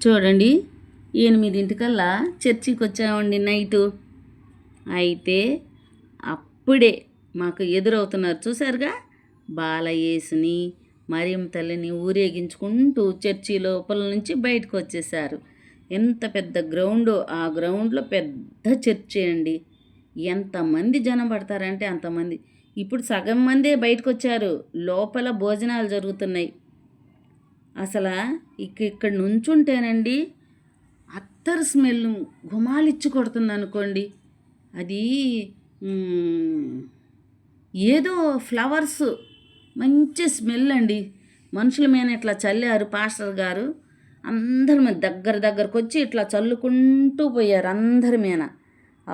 చూడండి 8 చర్చికి వచ్చామండి నైటు. అయితే అప్పుడే మాకు ఎదురవుతున్నారు చూసారుగా, బాలయేసుని మరియం తల్లిని ఊరేగించుకుంటూ చర్చి లోపల నుంచి బయటకు వచ్చేసారు. ఎంత పెద్ద గ్రౌండో, ఆ గ్రౌండ్లో పెద్ద చర్చి అండి. ఎంతమంది జనం పడతారంటే అంతమంది. ఇప్పుడు సగం మందే బయటకు వచ్చారు, లోపల భోజనాలు జరుగుతున్నాయి. అసలు ఇక్కడ నుంచుంటేనండి అత్తరు స్మెల్ గుమాలిచ్చి కొడుతుంది అనుకోండి. అది ఏదో ఫ్లవర్స్ మంచి స్మెల్ అండి. మనుషుల మీద ఇట్లా చల్లారు పాస్టర్ గారు. అందరి మీద దగ్గరకు వచ్చి ఇట్లా చల్లుకుంటూ పోయారు అందరి మీద.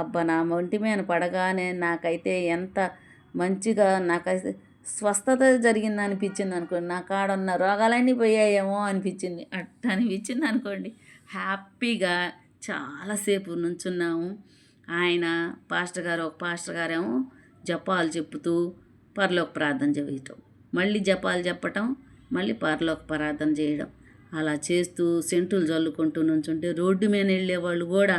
అబ్బా, నా ఒంటి మీద పడగానే నాకైతే ఎంత మంచిగా, నాకైతే స్వస్థత జరిగింది అనిపించింది అనుకోండి. నా కాడున్న రోగాలన్నీ పోయాయేమో అనిపించింది. అట్ట అనిపించింది అనుకోండి. హ్యాపీగా చాలాసేపు నుంచున్నాము. ఆయన ఒక పాస్టర్ గారేమో జపాలు చెప్పుతూ పరలోక ప్రార్థన చేయటం, మళ్ళీ జపాలు చెప్పటం, మళ్ళీ పరలోక ప్రార్థన చేయడం, అలా చేస్తూ సెంటులు చల్లుకుంటూ నుంచుంటే రోడ్డు మీద వెళ్ళేవాళ్ళు కూడా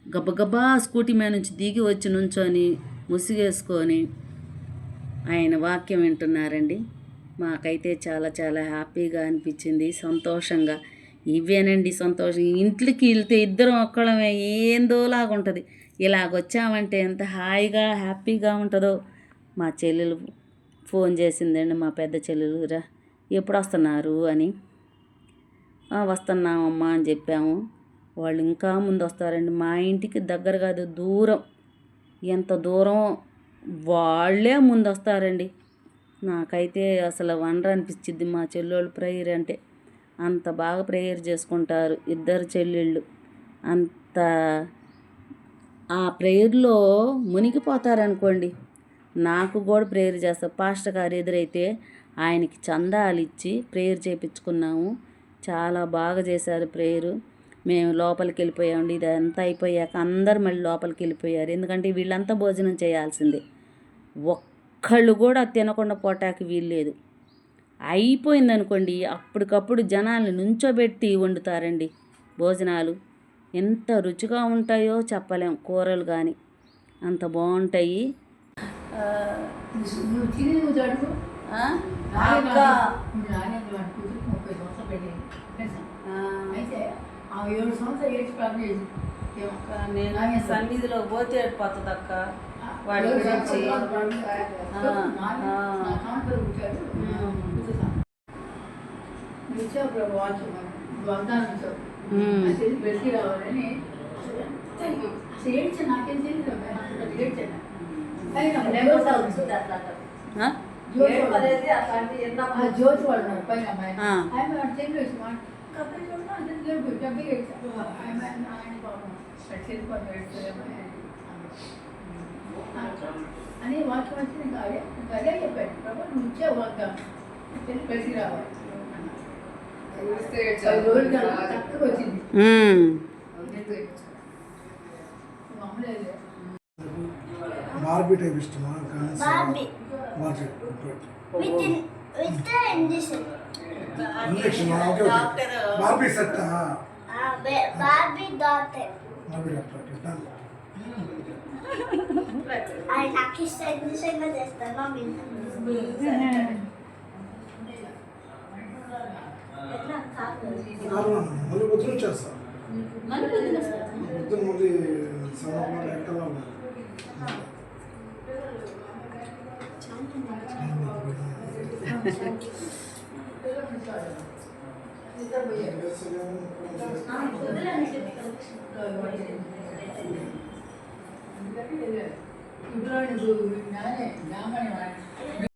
గబగబా స్కూటీ మీద నుంచి దిగి వచ్చి నుంచొని ముసిగేసుకొని ఆయన వాక్యం వింటున్నారండి. మాకైతే చాలా చాలా హ్యాపీగా అనిపించింది, సంతోషంగా. ఇవేనండి సంతోషం. ఇంట్లోకి వెళ్తే ఇద్దరం ఒక్కడమే ఏందోలాగా ఉంటుంది. ఇలాగొచ్చామంటే ఎంత హాయిగా హ్యాపీగా ఉంటుందో. మా చెల్లెలు ఫోన్ చేసిందండి, మా పెద్ద చెల్లెలు, రా ఎప్పుడు వస్తున్నారు అని. వస్తున్నామమ్మా అని చెప్పాము. వాళ్ళు ఇంకా ముందు వస్తారండి. మా ఇంటికి దగ్గర కాదు, దూరం. ఎంత దూరం, వాళ్ళే ముందు వస్తారండి. నాకైతే అసలు వండర్ అనిపించింది మా చెల్లెళ్ళు ప్రేయర్ అంటే. అంత బాగా ప్రేయర్ చేసుకుంటారు ఇద్దరు చెల్లెళ్ళు. అంత ఆ ప్రేయర్లో మునిగిపోతారనుకోండి. నాకు కూడా ప్రేయర్ చేస్తారు. పాస్టర్ గారు ఎదురైతే ఆయనకి చందాలు ఇచ్చి ప్రేయర్ చేయించుకున్నాము. చాలా బాగా చేశారు ప్రేయరు. మేము లోపలికి వెళ్ళిపోయామండి. ఇదంతా అయిపోయాక అందరు మళ్ళీ లోపలికి వెళ్ళిపోయారు. ఎందుకంటే వీళ్ళంతా భోజనం చేయాల్సిందే. ఒక్కళ్ళు కూడా తినకుండా పోటానికి వీల్లేదు. అయిపోయిందనుకోండి, అప్పటికప్పుడు జనాల్ని నుంచోబెట్టి వండుతారండి భోజనాలు. ఎంత రుచిగా ఉంటాయో చెప్పలేం. కూరలు కానీ అంత బాగుంటాయి. నేను సన్నిధిలో పోతే ఏడిపోతుంది అక్క వాడి గురించి. జ్యోతి వాడు పైన అని వాక్యం వచ్చి నీకు అదే చెప్పాడు. ప్రభు నువ్వు ఇచ్చే వాగ్దానం కలిసి రావాలి. చక్కగా వచ్చింది. బార్బీ టైప్ ఇష్టమా? Barbie set. Barbie daughter. అది నాకు ఇష్టంగా చేస్తాను. మళ్ళీ పొద్దున చేస్తా. పొద్దున మళ్ళీ ఎక్కడా ఇప్పుడు